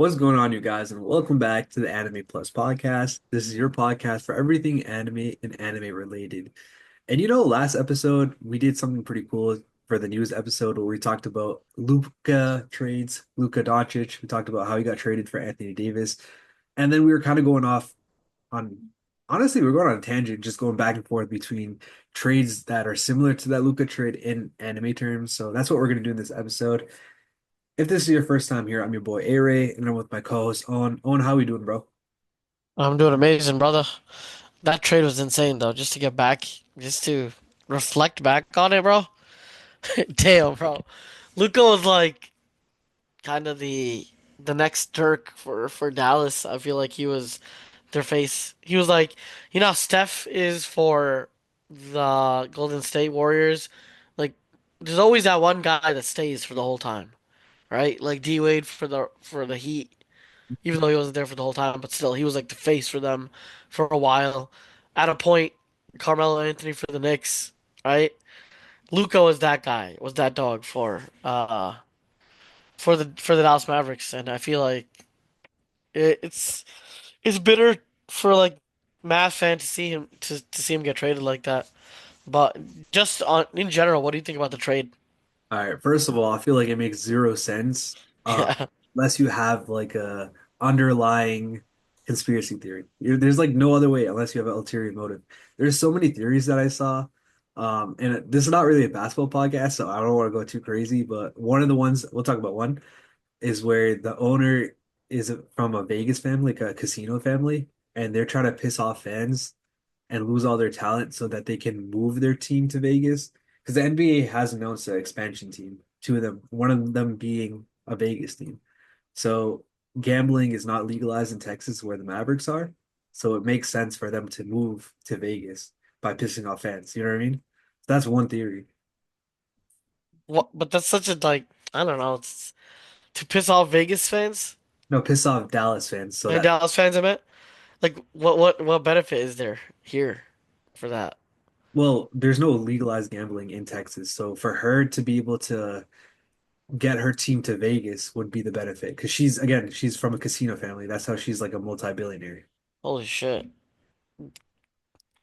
What's going on, you guys, and welcome back to the Anime Plus podcast. This is your podcast for everything anime and anime related. And last episode we did something pretty cool for the news episode where we talked about Luka trades, Luka Doncic. We talked about how he got traded for Anthony Davis, and then we were kind of going off on, honestly, we're going on a tangent, just going back and forth between trades that are similar to that Luka trade in anime terms. So that's what we're going to do in this episode. If this is your first time here, I'm your boy Aray, and I'm with my co-host Owen. Owen, how we doing, bro? I'm doing amazing, brother. That trade was insane, though. Just to get back, just to reflect back on it, bro. Damn, bro. Luka was like kind of the next Dirk for Dallas. I feel like he was their face. He was like, how Steph is for the Golden State Warriors. Like, there's always that one guy that stays for the whole time, right? Like D Wade for the Heat. Even though he wasn't there for the whole time, but still, he was like the face for them for a while. At a point, Carmelo Anthony for the Knicks, right? Luka was that guy, was that dog for the Dallas Mavericks, and I feel like it's bitter for like Mavs fan to see him to see him get traded like that. But just on in general, what do you think about the trade? All right, first of all, I feel like it makes zero sense Yeah, unless you have like a underlying conspiracy theory. There's like no other way unless you have an ulterior motive. There's so many theories that I saw, and this is not really a basketball podcast, so I don't want to go too crazy. But one of the ones we'll talk about one is where the owner is from a Vegas family, like a casino family, and they're trying to piss off fans and lose all their talent so that they can move their team to Vegas. Because the NBA has announced an expansion team, two of them, one of them being a Vegas team. So gambling is not legalized in Texas where the Mavericks are. So it makes sense for them to move to Vegas by pissing off fans. You know what I mean? So that's one theory. what? But that's such a like I don't know. It's to piss off Vegas fans No, piss off Dallas fans so and that, Dallas fans. I meant. Like, what benefit is there here for that? well, there's no legalized gambling in Texas. So for her to be able to get her team to Vegas would be the benefit because she's from a casino family. That's how she's like a multi-billionaire. Holy shit.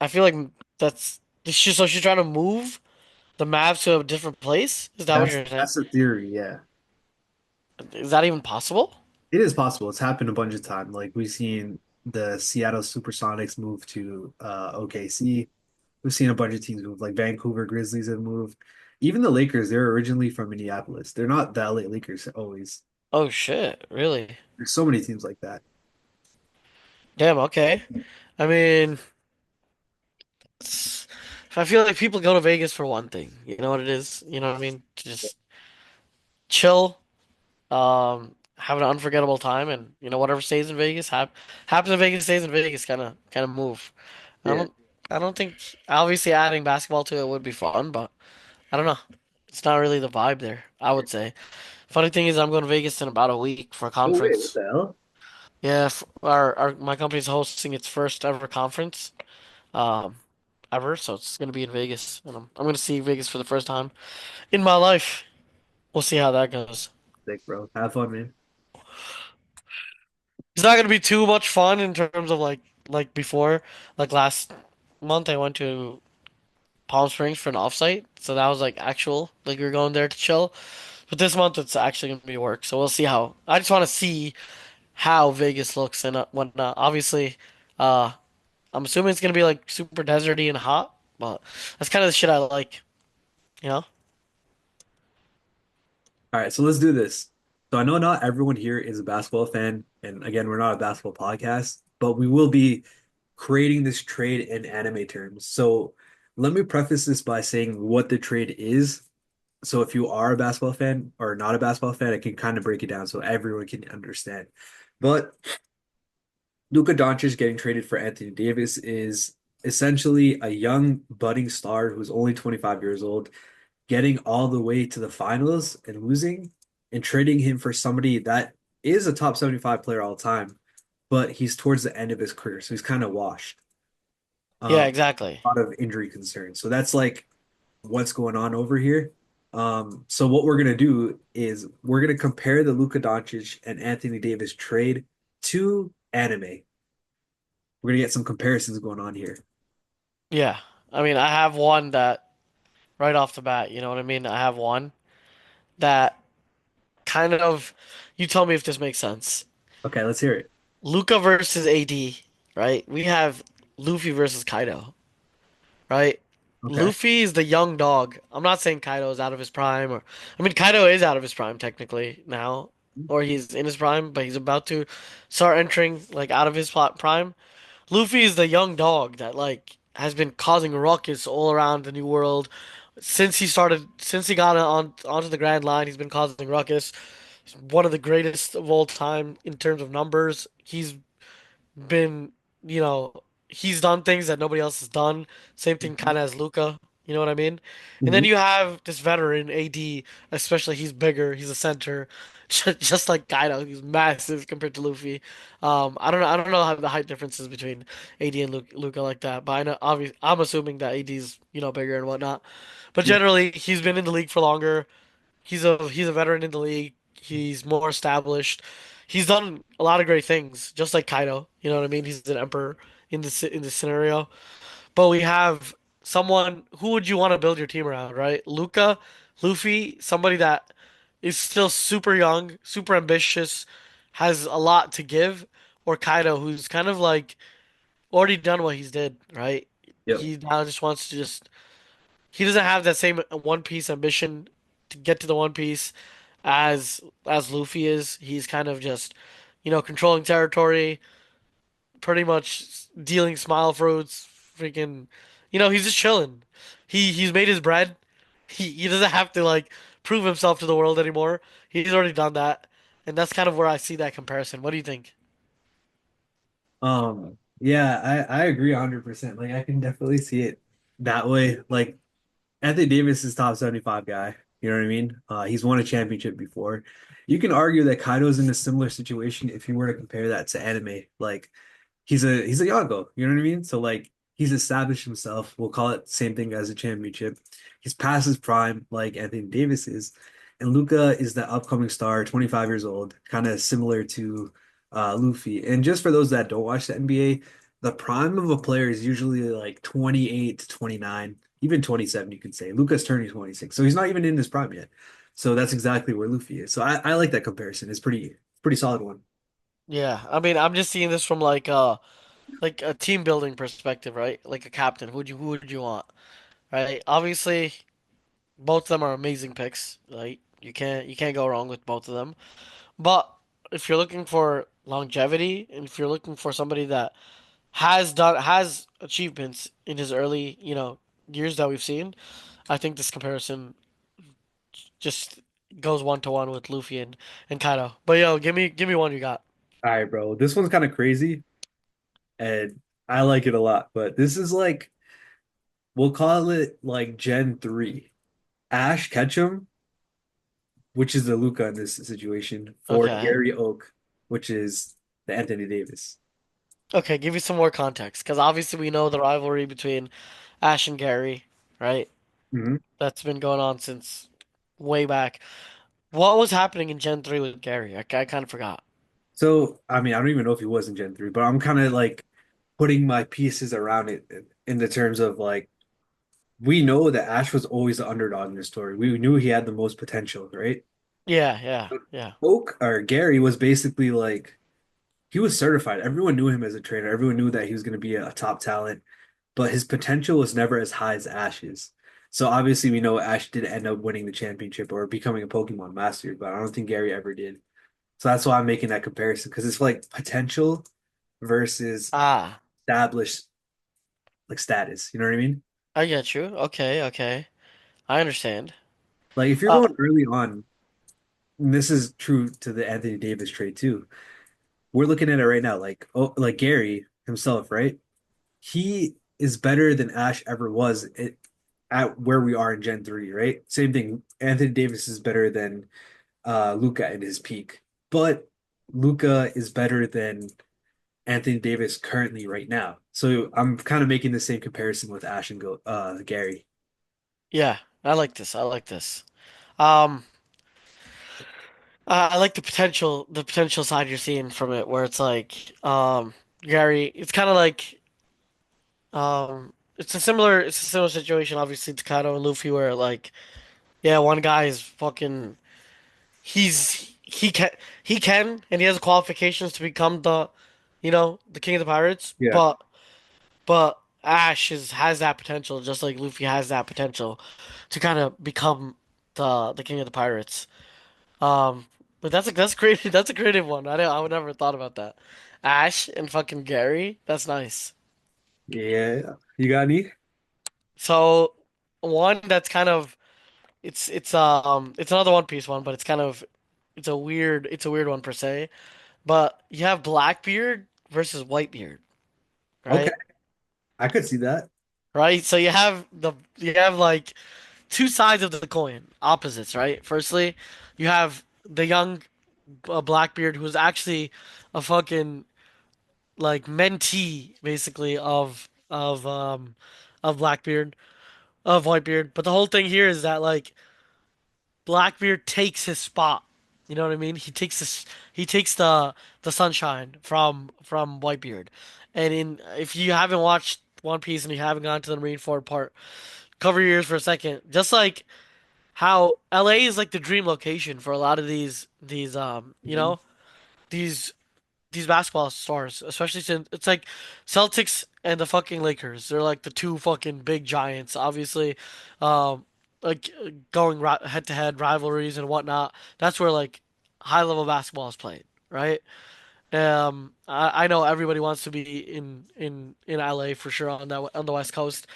I feel like that's so she's trying to move the Mavs to a different place? Is that what That's you're saying? that's the theory, yeah. Is that even possible? It is possible. It's happened a bunch of times. Like we've seen the Seattle Supersonics move to OKC. We've seen a bunch of teams move, like Vancouver Grizzlies have moved. Even the Lakers, they're originally from Minneapolis. They're not the LA Lakers always. Oh shit, really? There's so many teams like that. Damn, okay. I mean, I feel like people go to Vegas for one thing. You know what it is? You know what I mean? To just chill, have an unforgettable time, and whatever stays in Vegas, happens in Vegas stays in Vegas. Kind of move. I Yeah. don't, I don't think obviously adding basketball to it would be fun, but I don't know. It's not really the vibe there, I would say. Funny thing is, I'm going to Vegas in about a week for a No way, what conference. the hell? Yeah, our my company's hosting its first ever conference, um, ever. So it's going to be in Vegas, and I'm going to see Vegas for the first time in my life. We'll see how that goes. Sick, bro. Have fun, man. It's not going to be too much fun in terms of like before. Like last month, I went to Palm Springs for an offsite, so that was like actual. Like we were going there to chill. But this month, it's actually going to be work. So we'll see how. I just want to see how Vegas looks and whatnot. Obviously, uh, I'm assuming it's gonna be like super deserty and hot, but that's kind of the shit I like, you know? All right, so let's do this. So I know not everyone here is a basketball fan, and again, we're not a basketball podcast, but we will be creating this trade in anime terms. So let me preface this by saying what the trade is. So if you are a basketball fan or not a basketball fan, I can kind of break it down so everyone can understand. But Luka Doncic getting traded for Anthony Davis is essentially a young budding star who's only 25 years old getting all the way to the finals and losing and trading him for somebody that is a top 75 player all time, but he's towards the end of his career, so he's kind of washed. Yeah, Um, exactly. a lot of injury concerns. So that's like what's going on over here. So what we're gonna do is we're gonna compare the Luka Doncic and Anthony Davis trade to anime. We're gonna get some comparisons going on here. Yeah. I mean, I have one that right off the bat, you know what I mean? I have one that kind of, you tell me if this makes sense. Okay, let's hear it. Luca versus AD, right? We have Luffy versus Kaido, right? Okay. Luffy is the young dog. I'm not saying Kaido is out of his prime, or I mean Kaido is out of his prime technically now, or he's in his prime, but he's about to start entering like out of his prime. Luffy is the young dog that like has been causing ruckus all around the New World since he got onto the Grand Line. He's been causing ruckus. He's one of the greatest of all time in terms of numbers. He's been, you know, he's done things that nobody else has done. Same thing kind of as Luca. You know what I mean? And then Hmm. you have this veteran AD, especially he's bigger. He's a center, just like Kaido. He's massive compared to Luffy. I don't know how the height differences between AD and Luca like that, but I know obviously I'm assuming that AD's bigger and whatnot. But Yeah. generally, he's been in the league for longer. He's a veteran in the league. He's more established. He's done a lot of great things, just like Kaido. You know what I mean? He's an emperor in this scenario. But we have someone who would you want to build your team around, right? Luca, Luffy, somebody that is still super young, super ambitious, has a lot to give, or Kaido, who's kind of like already done what he's did, right? Yep. He now just wants to just he doesn't have that same One Piece ambition to get to the One Piece as Luffy is. He's kind of just, controlling territory, pretty much dealing smile fruits, freaking, he's just chilling. He's made his bread. He doesn't have to like prove himself to the world anymore. He's already done that. And that's kind of where I see that comparison. What do you think? Yeah, I agree 100%. Like I can definitely see it that way. Like Anthony Davis is top 75 guy. You know what I mean? He's won a championship before. You can argue that Kaido's in a similar situation if you were to compare that to anime. Like he's a Yonko, you know what I mean? So like he's established himself. We'll call it the same thing as a championship. He's past his prime, like Anthony Davis is. And Luca is the upcoming star, 25 years old, kind of similar to Luffy. And just for those that don't watch the NBA, the prime of a player is usually like 28 to 29, even 27, you could say. Luca's turning 26, so he's not even in his prime yet. So that's exactly where Luffy is. So I like that comparison. It's pretty solid one. Yeah, I mean, I'm just seeing this from like a team building perspective, right? Like a captain. Who would you want? Right? Obviously, both of them are amazing picks. Right? You can't go wrong with both of them. But if you're looking for longevity and if you're looking for somebody that has achievements in his early, years that we've seen, I think this comparison just goes one to one with Luffy and Kaido. But yo, give me one you got. All right, bro. This one's kind of crazy, and I like it a lot. But this is like we'll call it like Gen 3. Ash Ketchum, which is the Luca in this situation, for Okay. Gary Oak, which is the Anthony Davis. Okay, give me some more context, because obviously we know the rivalry between Ash and Gary, right? Mhm. That's been going on since way back. What was happening in Gen 3 with Gary? I kind of forgot. So, I mean, I don't even know if he was in Gen 3, but I'm kind of like putting my pieces around it in the terms of like we know that Ash was always the underdog in the story. We knew he had the most potential, right? Yeah, yeah, yeah. Oak or Gary was basically like he was certified. Everyone knew him as a trainer. Everyone knew that he was going to be a top talent, but his potential was never as high as Ash's. So obviously we know Ash did end up winning the championship or becoming a Pokemon master, but I don't think Gary ever did. So that's why I'm making that comparison because it's like potential versus Ah, established like status. You know what I mean? I get you. Okay, okay. I understand. Like if you're Uh, going early on, and this is true to the Anthony Davis trade too. We're looking at it right now, like oh, like Gary himself, right? He is better than Ash ever was at where we are in Gen 3, right? Same thing. Anthony Davis is better than Luca at his peak, but Luca is better than Anthony Davis currently right now. So I'm kind of making the same comparison with Ash and Gary. yeah, I like this. I like this. Um, I like the potential side you're seeing from it, where it's like, Gary. It's kind of like, it's a similar situation, obviously, to Kaido and Luffy, where like, yeah, one guy is fucking, he can, and he has the qualifications to become the king of the pirates, Yeah. but Ash has that potential, just like Luffy has that potential to kind of become the king of the pirates. Um, but that's creative. That's a creative one. I would never thought about that. Ash and fucking Gary. That's nice. Yeah. You got any? So one that's kind of it's another One Piece one, but it's a weird one per se. But you have Blackbeard versus Whitebeard, Okay. right? I could see that. Right. So you have like two sides of the coin, opposites, right? Firstly, you have the young Blackbeard who's actually a fucking like mentee basically of Blackbeard of Whitebeard. But the whole thing here is that like Blackbeard takes his spot. You know what I mean? He takes the sunshine from Whitebeard. And in if you haven't watched One Piece and you haven't gone to the Marineford part, cover your ears for a second. Just like how LA is like the dream location for a lot of Mhm. these these basketball stars, especially since it's like Celtics and the fucking Lakers. They're like the two fucking big giants, obviously. Um, like going head to head rivalries and whatnot. That's where like high level basketball is played, right? I know everybody wants to be in LA for sure on the West Coast,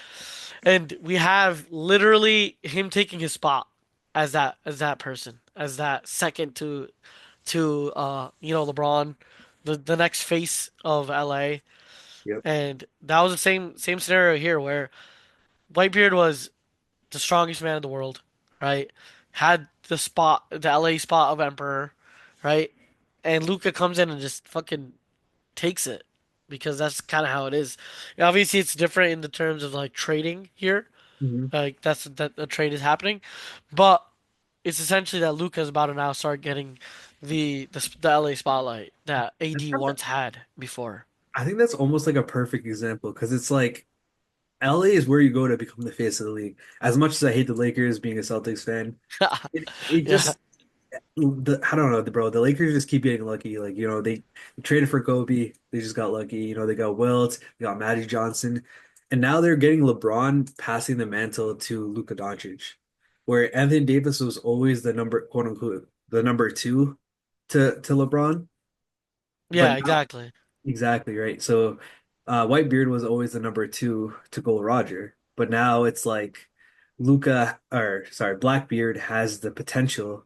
and we have literally him taking his spot as that person, as that second to LeBron, the next face of LA. Yep. And that was the same scenario here where Whitebeard was the strongest man in the world, right? Had the LA spot of Emperor, right? And Luca comes in and just fucking takes it because that's kind of how it is. Obviously, it's different in the terms of like trading here. Hmm. Like that the trade is happening, but it's essentially that Luca is about to now start getting the LA spotlight that AD once had before. I think that's almost like a perfect example because it's like LA is where you go to become the face of the league. As much as I hate the Lakers being a Celtics fan, it Yeah, just I don't know, bro. The Lakers just keep getting lucky. Like, they traded for Kobe. They just got lucky. They got Wilt, they got Magic Johnson, and now they're getting LeBron passing the mantle to Luka Doncic, where Anthony Davis was always the number, quote unquote, the number two to LeBron. But yeah, exactly. exactly, right. So Whitebeard was always the number two to Gold Roger, but now it's like Blackbeard has the potential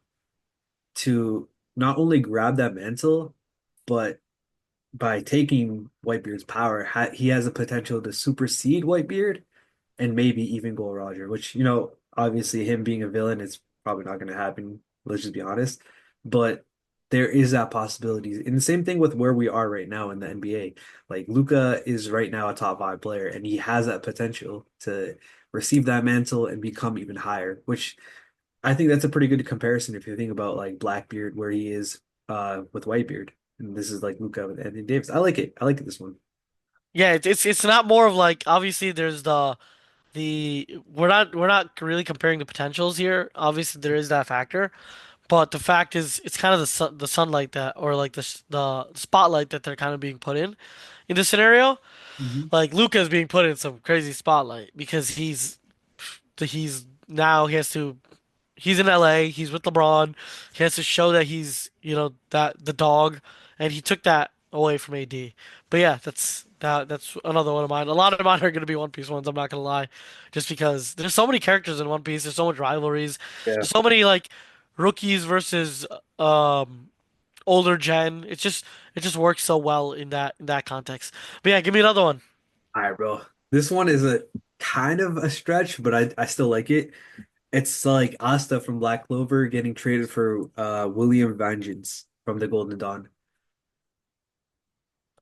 to not only grab that mantle, but by taking Whitebeard's power, he has the potential to supersede Whitebeard and maybe even Gold Roger, which, obviously him being a villain is probably not going to happen. Let's just be honest. But there is that possibility. And the same thing with where we are right now in the NBA. Like Luka is right now a top five player, and he has that potential to receive that mantle and become even higher, which I think that's a pretty good comparison if you think about like Blackbeard where he is with Whitebeard. And this is like Luka with Anthony Davis. I like it. I like this one. Yeah, it's not more of like obviously there's the we're not really comparing the potentials here. Obviously there is that factor, but the fact is it's kind of the sunlight that or like the spotlight that they're kind of being put in this scenario. Hmm. Like Luca is being put in some crazy spotlight because he's now he's in LA, he's with LeBron. He has to show that he's, that the dog, and he took that away from AD. But yeah, that's another one of mine. A lot of mine are gonna be One Piece ones, I'm not gonna lie. Just because there's so many characters in One Piece, there's so much rivalries. Yeah. There's so many like rookies versus older gen. It just works so well in that context. But yeah, give me another one. All right, bro. This one is a kind of a stretch, but I still like it. It's like Asta from Black Clover getting traded for William Vengeance from the Golden Dawn.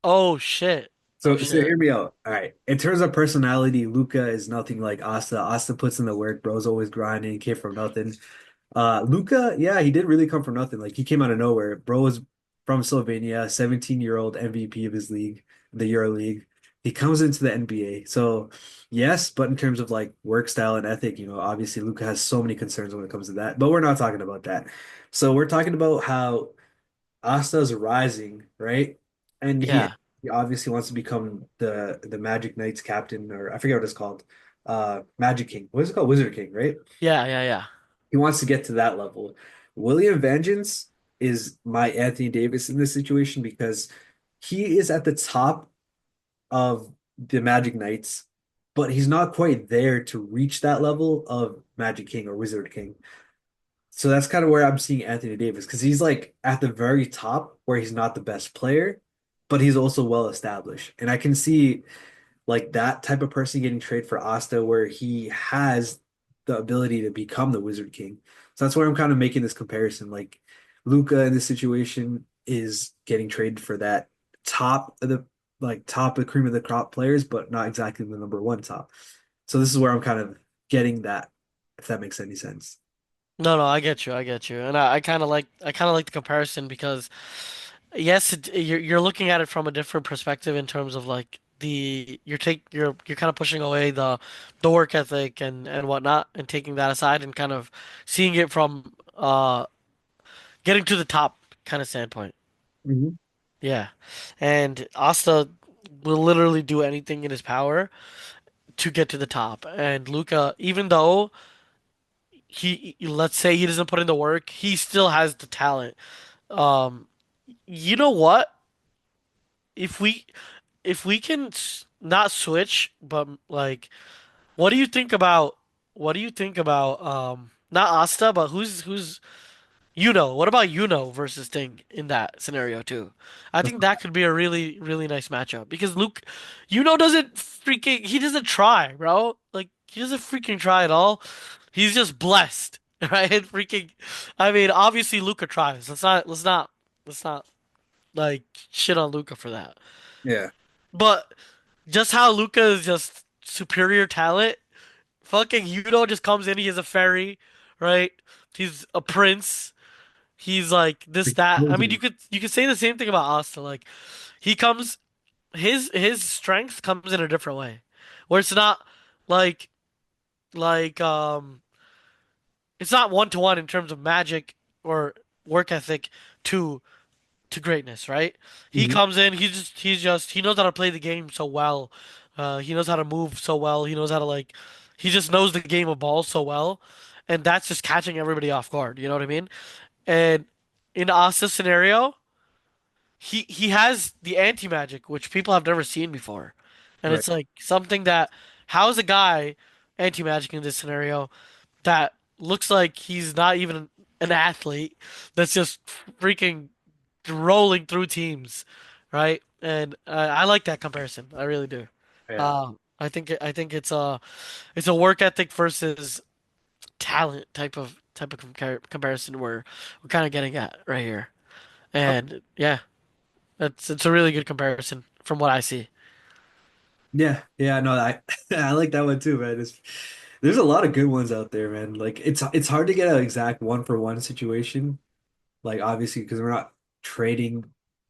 Oh shit. Oh So shit. hear me out. All right. In terms of personality, Luca is nothing like Asta. Asta puts in the work, bro's always grinding, came from nothing. Luka, yeah, he did really come from nothing. Like he came out of nowhere. Bro was from Slovenia, 17-year-old MVP of his league, the Euro League. He comes into the NBA. So yes, but in terms of like work style and ethic, obviously Luka has so many concerns when it comes to that. But we're not talking about that. So we're talking about how Asta's rising, right? And he Yeah, he obviously wants to become the Magic Knights captain, or I forget what it's called. Magic King. What is it called? Wizard King, right? yeah, yeah, yeah. He wants to get to that level. William Vengeance is my Anthony Davis in this situation because he is at the top of the Magic Knights, but he's not quite there to reach that level of Magic King or Wizard King. So that's kind of where I'm seeing Anthony Davis because he's like at the very top where he's not the best player, but he's also well established. And I can see like that type of person getting traded for Asta where he has the ability to become the Wizard King. So that's where I'm kind of making this comparison. Like Luka in this situation is getting traded for that top of the top of the cream of the crop players, but not exactly the number one top. So this is where I'm kind of getting that, if that makes any sense. No, no, I get you, I get you, and I kind of like the comparison because yes, you're looking at it from a different perspective in terms of like you're kind of pushing away the work ethic and whatnot and taking that aside and kind of seeing it from getting to the top kind of standpoint. Mhm. Yeah, and Asta will literally do anything in his power to get to the top, and Luca, even though let's say he doesn't put in the work, he still has the talent. Um, you know what? If we if we can not switch, but like, what do you think about not Asta, but who's what about versus Thing in that scenario too? I think that could be a really really nice matchup because Luke, doesn't freaking he doesn't try, bro. Like he doesn't freaking try at all. He's just blessed, right? Freaking, I mean, obviously Luca tries. Let's not like shit on Luca for that. Yeah. But just how Luca is just superior talent, fucking just comes in. He is a fairy, right? He's a prince. He's like this that. I mean, you could say the same thing about Asta. Like he comes, his strength comes in a different way, where it's not like like it's not one to one in terms of magic or work ethic to greatness, right? He Mhm. comes in, he knows how to play the game so well. He knows how to move so well. He knows how to he just knows the game of ball so well, and that's just catching everybody off guard. You know what I mean? And in Asta's scenario, he has the anti magic, which people have never seen before, and Right. it's like something that how is a guy anti magic in this scenario that looks like he's not even an athlete that's just freaking rolling through teams, right? And I like that comparison. I really do. Yeah. I think it's a work ethic versus talent type of comparison we're kind of getting at right here. And yeah, it's a really good comparison from what I see. Yeah, yeah, no, I I like that one too, man. There's a lot of good ones out there, man. Like it's hard to get an exact one for one situation. Like obviously because we're not trading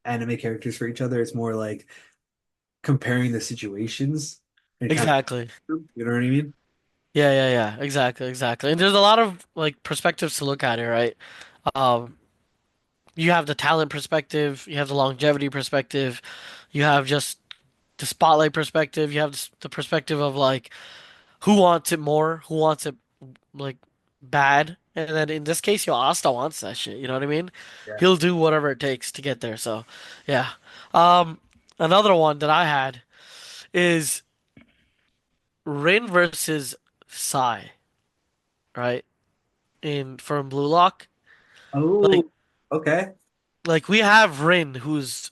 anime characters for each other. It's more like comparing the situations and kind Exactly. of, you know what I mean? Yeah, yeah, yeah. Exactly, exactly. And there's a lot of like perspectives to look at here, right? Um, you have the talent perspective, you have the longevity perspective, you have just the spotlight perspective, you have the perspective of like who wants it more, who wants it like bad, and then in this case, Asta wants that shit. You know what I mean? Yeah. He'll do whatever it takes to get there. So, yeah. Um, Another one that I had is Rin versus Sai, right? In from Blue Lock, like Oh, okay. we have Rin who's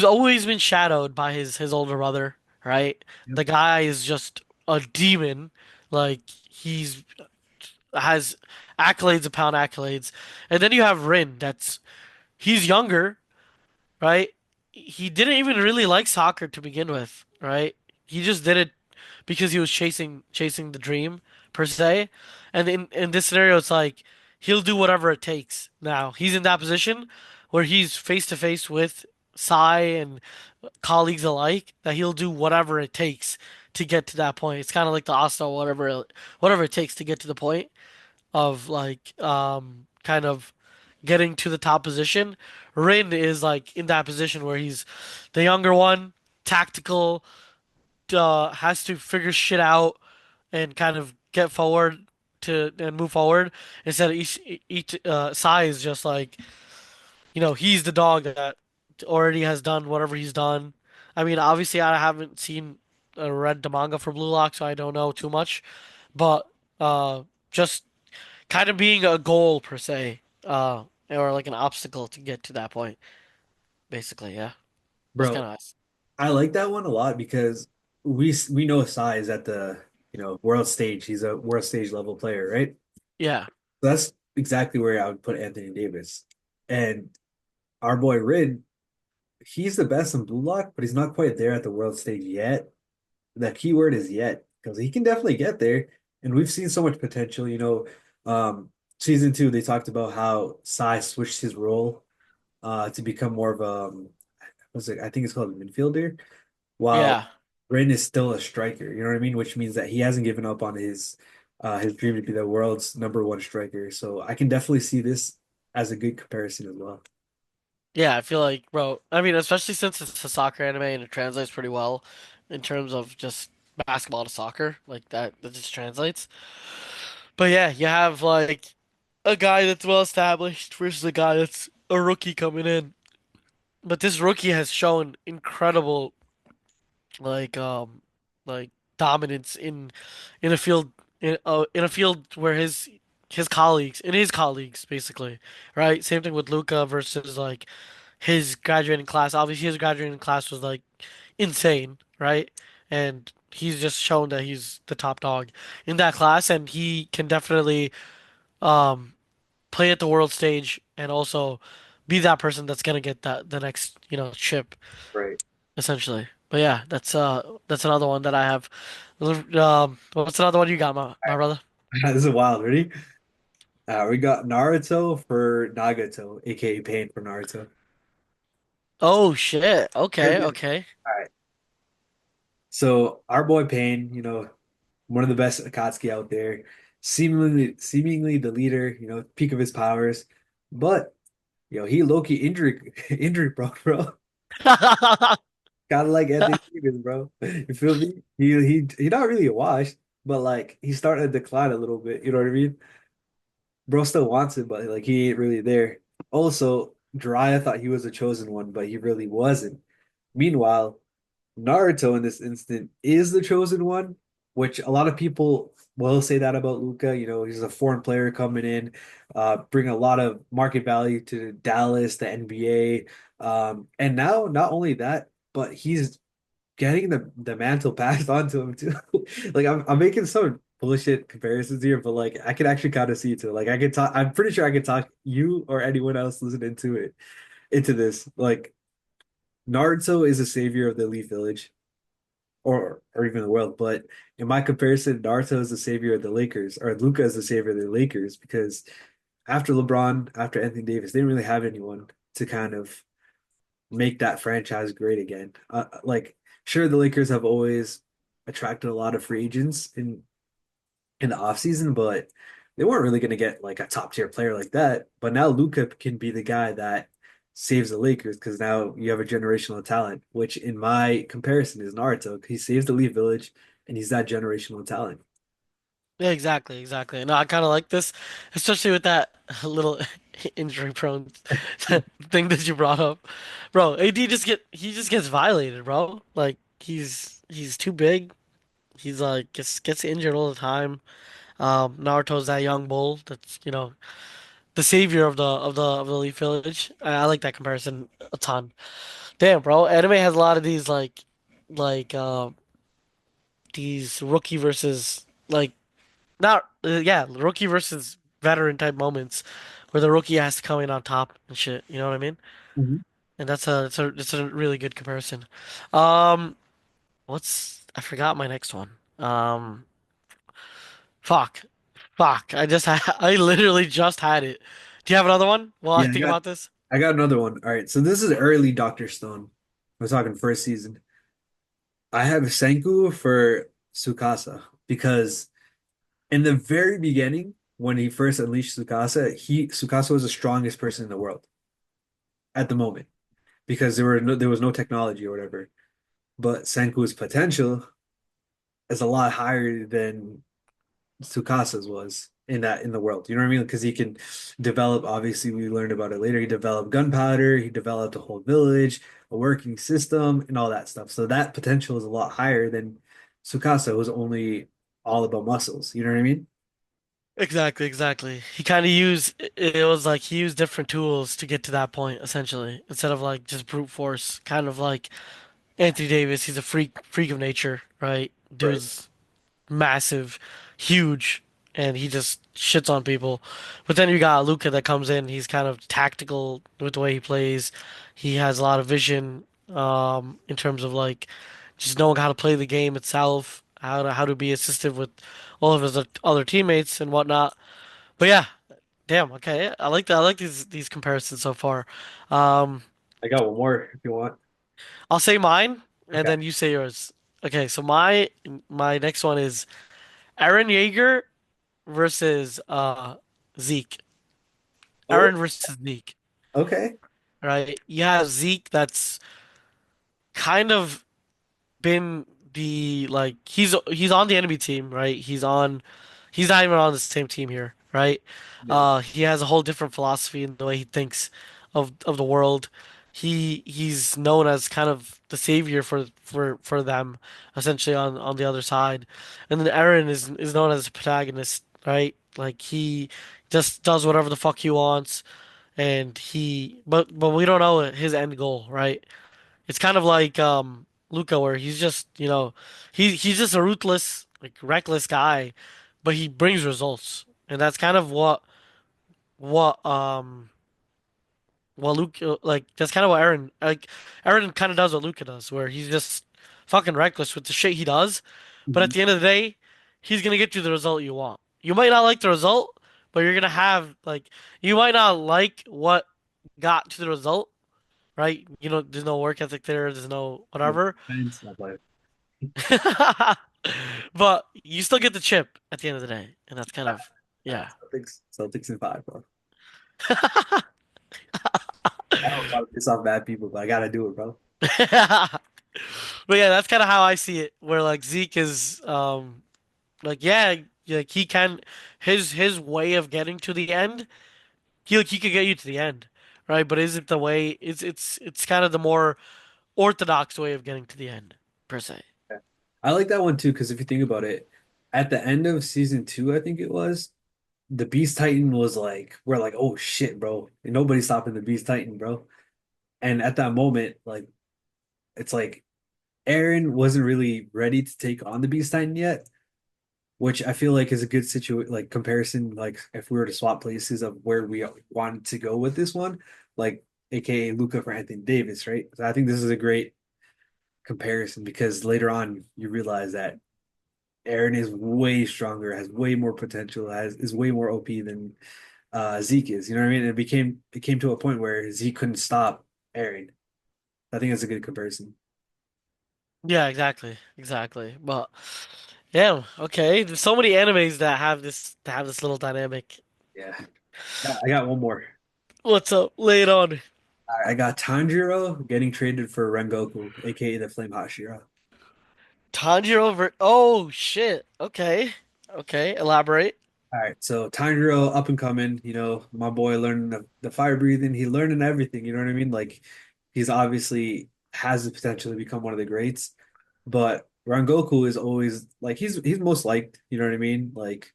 always been shadowed by his older brother, right? Yep. The guy is just a demon. Like he's has accolades upon accolades. And then you have Rin that's he's younger, right? He didn't even really like soccer to begin with, right? He just did it because he was chasing the dream, per se. And in this scenario, it's like he'll do whatever it takes. Now he's in that position where he's face to face with Sai and colleagues alike that he'll do whatever it takes to get to that point. It's kind of like the Asta, whatever it takes to get to the point of like kind of getting to the top position. Rin is like in that position where he's the younger one, tactical, has to figure shit out and kind of get forward to and move forward instead of each Sai is just like he's the dog that already has done whatever he's done. I mean, obviously, I haven't seen read the manga for Blue Lock, so I don't know too much. But just kind of being a goal per se, or like an obstacle to get to that point, basically. Yeah, it's kind Bro, of nice. I like that one a lot because we know Sai is at the, world stage. He's a world stage level player, right? Yeah, That's exactly where I would put Anthony Davis. And our boy Rid, he's the best in Blue Lock, but he's not quite there at the world stage yet. The key word is yet, because he can definitely get there. And we've seen so much potential. Season two, they talked about how Sai switched his role to become more of what's it? I think it's called a midfielder, while yeah, Rin is still a striker. You know what I mean? Which means that he hasn't given up on his dream to be the world's number one striker. So I can definitely see this as a good comparison as well. yeah. I feel like, bro. I mean, especially since it's a soccer anime and it translates pretty well in terms of just basketball to soccer, like that just translates. But yeah, you have like a guy that's well established versus a guy that's a rookie coming in. But this rookie has shown incredible like like dominance in a field in a field where his colleagues basically, right? Same thing with Luka versus like his graduating class. Obviously his graduating class was like insane, right? And he's just shown that he's the top dog in that class and he can definitely um play at the world stage and also be that person that's gonna get the next, chip Right. essentially. But yeah, that's another one that I have. What's another one you got, my brother? This is wild. Ready? We got Naruto for Nagato, aka Pain for Naruto. Oh shit. Check Okay, this. okay. All right. So our boy Pain, one of the best Akatsuki out there, seemingly the leader, peak of his powers. But he low-key injury injury bro. Kind of like Anthony Davis, bro. You feel me? He not really washed, but like he's starting to decline a little bit. You know what I mean? Bro still wants it, but like he ain't really there. Also, Jiraiya thought he was a chosen one, but he really wasn't. Meanwhile, Naruto in this instant is the chosen one, which a lot of people will say that about Luka. He's a foreign player coming in, bring a lot of market value to Dallas, the NBA. And now not only that, but he's getting the mantle passed on to him too. Like I'm making some bullshit comparisons here, but like I can actually kind of see it too. Like I can talk. I'm pretty sure I can talk you or anyone else listening to it into this. Like Naruto is a savior of the Elite Village or even the world. But in my comparison, Naruto is the savior of the Lakers, or Luka is the savior of the Lakers because after LeBron, after Anthony Davis, they didn't really have anyone to kind of make that franchise great again. Like, sure, the Lakers have always attracted a lot of free agents in the offseason, but they weren't really going to get like a top tier player like that. But now Luka can be the guy that saves the Lakers because now you have a generational talent, which in my comparison is Naruto. He saves the Leaf Village and he's that generational talent. Yeah, exactly, exactly. No, I kind of like this, especially with that little injury prone thing that you brought up, bro. AD he just gets violated, bro. Like he's too big. He's like gets injured all the time. Naruto's that young bull that's the savior of the Leaf Village. I like that comparison a ton. Damn, bro, anime has a lot of these like these rookie versus like not yeah rookie versus veteran type moments where the rookie has to come in on top and shit. You know what I mean? Mhm. And that's a really good comparison. Um, I forgot my next one. Fuck. Fuck. I literally just had it. Do you have another one while I Yeah, think about this? I got another one. All right, so this is early Doctor Stone. We're talking first season. I have Senku for Tsukasa because in the very beginning, when he first unleashed Tsukasa, he Tsukasa was the strongest person in the world at the moment because there was no technology or whatever. But Senku's potential is a lot higher than Tsukasa's was in the world. You know what I mean? Because he can develop. Obviously, we learned about it later. He developed gunpowder. He developed a whole village, a working system, and all that stuff. So that potential is a lot higher than Tsukasa, who was only all about muscles. You know what I mean? Exactly, exactly. He kind of used it was like he used different tools to get to that point, essentially, instead of like just brute force. Kind of like Anthony Davis, he's a freak of nature, right? Right. Dude's massive, huge, and he just shits on people. But then you got Luka that comes in. He's kind of tactical with the way he plays. He has a lot of vision, in terms of like just knowing how to play the game itself, how to be assistive with all of his other teammates and whatnot. But yeah, damn. Okay, I like that. I like these comparisons so far. Um, I got one more if you want. I'll say mine, and Okay. then you say yours. Okay, so my next one is Aaron Yeager versus Zeke. Oh, Aaron versus Zeke. okay. Right? You have Zeke that's kind of been the like he's on the enemy team, right? He's not even on the same team here, right? Yeah. He has a whole different philosophy in the way he thinks of the world. He's known as kind of the savior for them, essentially on the other side. And then Aaron is known as a protagonist, right? Like he just does whatever the fuck he wants, and but we don't know his end goal, right? It's kind of like Luca, where he's just, he's just a ruthless, like reckless guy, but he brings results, and that's kind of what um what Luca, like that's kind of what Aaron kind of does what Luca does, where he's just fucking reckless with the shit he does, but at Mhm. the end of the day, he's gonna get you the result you want. You might not like the result, but you're gonna have like you might not like what got to the result, right? There's no work ethic there, there's no No, whatever. thanks. Not like But you still get the chip at the end of the day, and that's kind of yeah. Celtics in five, bro. I don't want to piss off bad people, but I gotta do it, bro. But yeah, that's kind of how I see it. Where like Zeke is like yeah, like he can his way of getting to the end, he could get you to the end, right? But is it the way it's kind of the more orthodox way of getting to the end per se. Yeah. I like that one too, because if you think about it, at the end of season two, I think it was, the Beast Titan was like, we're like, oh shit, bro. And nobody's stopping the Beast Titan, bro. And at that moment, like, it's like Aaron wasn't really ready to take on the Beast Titan yet, which I feel like is a good like comparison. Like, if we were to swap places of where we wanted to go with this one, like, AKA Luca for Anthony Davis, right? So I think this is a great comparison because later on you realize that Aaron is way stronger, has way more potential, has is way more OP than Zeke is. You know what I mean? It came to a point where Zeke couldn't stop Aaron. I think that's a good comparison. Yeah, exactly, exactly. But yeah, okay. There's so many animes that have this little dynamic. Yeah. Yeah, I got one more. What's up? Lay it on. All right, I got Tanjiro getting traded for Rengoku, aka the Flame Hashira. Tanjiro over. Oh shit. Okay. Okay. Elaborate. All right, so Tanjiro up and coming, my boy learning the fire breathing, he learning everything, you know what I mean? Like, he's obviously has the potential to become one of the greats, but Rengoku is always like he's most liked, you know what I mean? Like,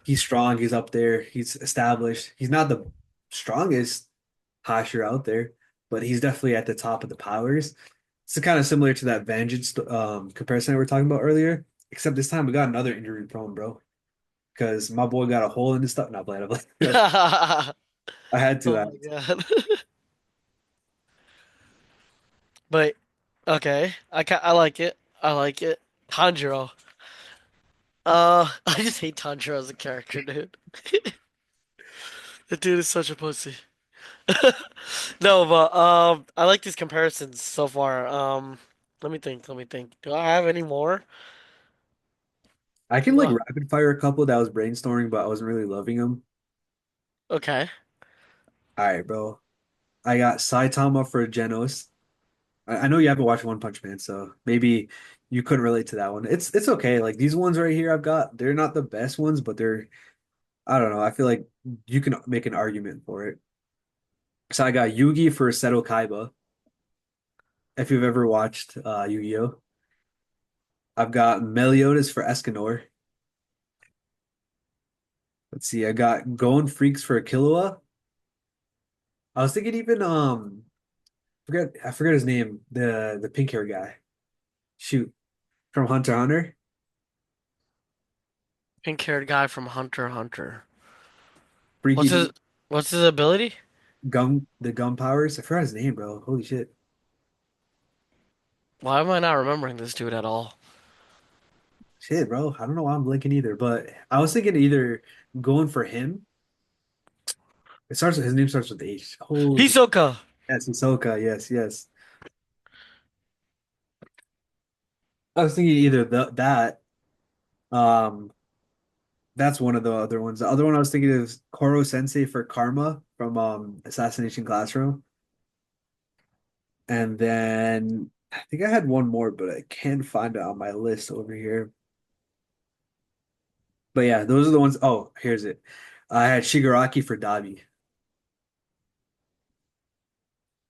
he's strong, he's up there, he's established. He's not the strongest Hashira out there, but he's definitely at the top of the powers. It's kind of similar to that Vengeance comparison we were talking about earlier, except this time we got another injury prone, bro. Because my boy got a hole in his stuff. Not playing. Oh I had to. my god. But okay. I like it. I like it. Tanjiro. I just hate Tanjiro as a character, dude. The dude is such a pussy. No, but I like these comparisons so far. Let me think. Let me think. Do I have any more? I can like Uh, rapid fire a couple that I was brainstorming, but I wasn't really loving them. okay. All right, bro. I got Saitama for Genos. I know you haven't watched One Punch Man, so maybe you couldn't relate to that one. It's okay. Like these ones right here I've got, they're not the best ones, but they're I don't know. I feel like you can make an argument for it. So I got Yugi for Seto Kaiba, if you've ever watched Yu-Gi-Oh. I've got Meliodas for Escanor. Let's see, I got Gon Freaks for Killua. I was thinking even I forget his name, the pink hair guy. Shoot, from Hunter x Hunter. Pink-haired guy from Hunter x Hunter. Freaky What's his dude. What's his ability? Gun powers. I forgot his name, bro. Holy shit. Why am I not remembering this dude at all? Shit, bro. I don't know why I'm blinking either, but I was thinking either going for him. His name starts with H. Holy Hisoka. yes, Hisoka. Yes, yes. I was thinking either that. Um, that's one of the other ones. The other one I was thinking is Koro Sensei for Karma from Assassination Classroom. And then I think I had one more, but I can't find it on my list over here. But yeah, those are the ones. Oh, here's it. I had Shigaraki for Dabi.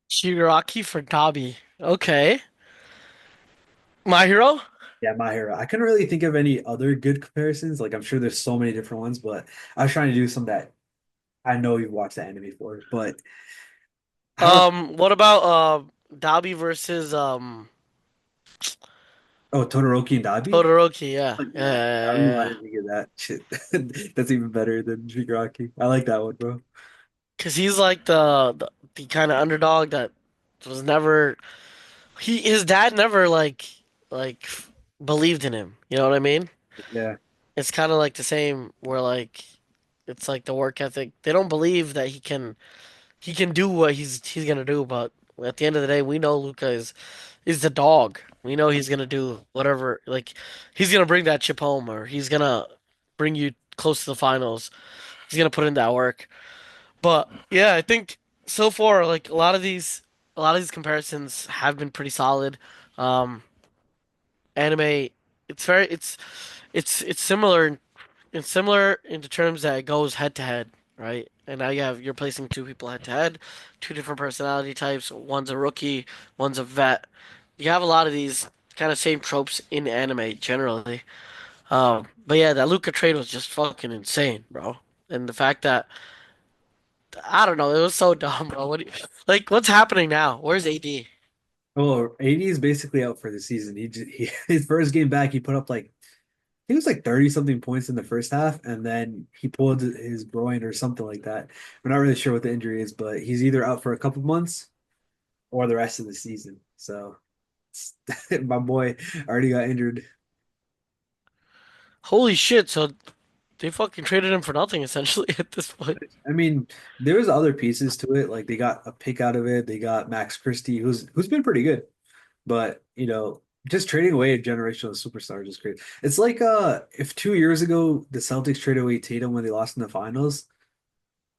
Shigaraki for Dabi. Okay. My hero? Yeah, My Hero. I couldn't really think of any other good comparisons. Like I'm sure there's so many different ones, but I was trying to do some that I know you've watched the anime for. But how about What about Dabi versus oh Todoroki and Dabi? Todoroki? Yeah. Oh, Yeah, yeah, I yeah, don't know yeah, why I yeah. didn't think of that. Shit. That's even better than Shigaraki. I like that one, bro. Because he's like the kind of underdog that was never his dad never like believed in him. You know what I mean? Yeah. It's kind of like the same where like it's like the work ethic. They don't believe that he can do what he's gonna do, but at the end of the day, we know Luca is the dog. We know he's gonna do whatever. Like he's gonna bring that chip home, or he's gonna bring you close to the finals. He's gonna put in that work. But yeah, I think so far, like a lot of these comparisons have been pretty solid. Um, Anime, it's very, it's similar. It's similar in the terms that it goes head to head, right? And now you're placing two people head to head, two different personality types. One's a rookie, one's a vet. You have a lot of these kind of same tropes in anime generally. But yeah, that Luca trade was just fucking insane, bro. And the fact that I don't know, it was so dumb, bro. What's happening now? Where's AD? Well, AD is basically out for the season. His first game back, he put up like he was like 30 something points in the first half, and then he pulled his groin or something like that. We're not really sure what the injury is, but he's either out for a couple months or the rest of the season. So my boy already got injured. Holy shit! So they fucking traded him for nothing essentially at this point. I mean, there was other pieces to it. Like they got a pick out of it. They got Max Christie, who's been pretty good. But just trading away a generational superstar is great. It's like if 2 years ago the Celtics traded away Tatum when they lost in the finals,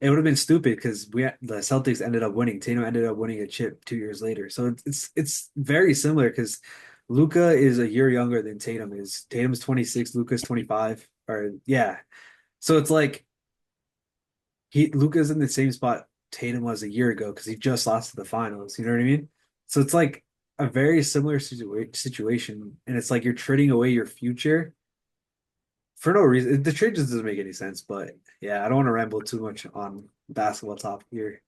it would have been stupid because the Celtics ended up winning. Tatum ended up winning a chip 2 years later. So it's very similar because Luka is a year younger than Tatum is. Tatum's 26, Luka's 25. Or yeah. So it's like Luka's in the same spot Tatum was a year ago because he just lost to the finals. You know what I mean? So it's like a very similar situation, and it's like you're trading away your future for no reason. The trade just doesn't make any sense. But yeah, I don't want to ramble too much on basketball top here.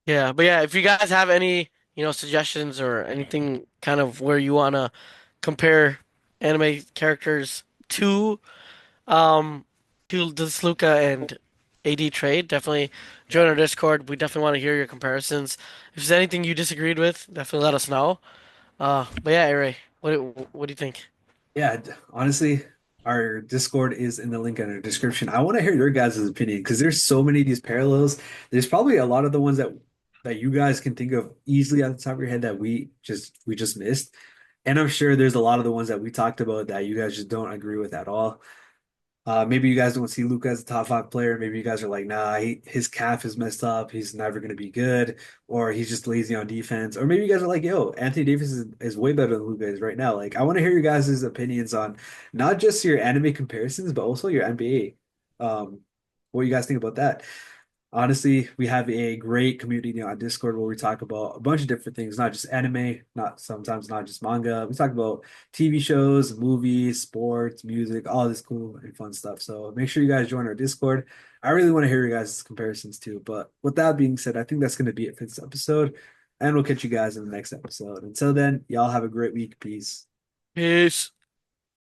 Yeah, but yeah, if you guys have any, suggestions or anything kind of where you wanna compare anime characters um to this Luca and AD trade, definitely join Yeah, our Discord. We definitely want to hear your comparisons. If there's anything you disagreed with, definitely let us know. But yeah, Aray, what do you think? yeah. Honestly. our Discord is in the link in the description. I want to hear your guys' opinion because there's so many of these parallels. There's probably a lot of the ones that you guys can think of easily off the top of your head that we just missed. And I'm sure there's a lot of the ones that we talked about that you guys just don't agree with at all. Maybe you guys don't see Luka as a top five player. Maybe you guys are like, nah, his calf is messed up. He's never going to be good, or he's just lazy on defense. Or maybe you guys are like, yo, Anthony Davis is way better than Luka is right now. Like, I want to hear your guys' opinions on not just your anime comparisons, but also your NBA. What you guys think about that? Honestly, we have a great community on Discord where we talk about a bunch of different things, not just anime, not just manga. We talk about TV shows, movies, sports, music, all this cool and fun stuff. So make sure you guys join our Discord. I really want to hear your guys' comparisons too. But with that being said, I think that's going to be it for this episode. And we'll catch you guys in the next episode. Until then, y'all have a great week. Peace. Peace.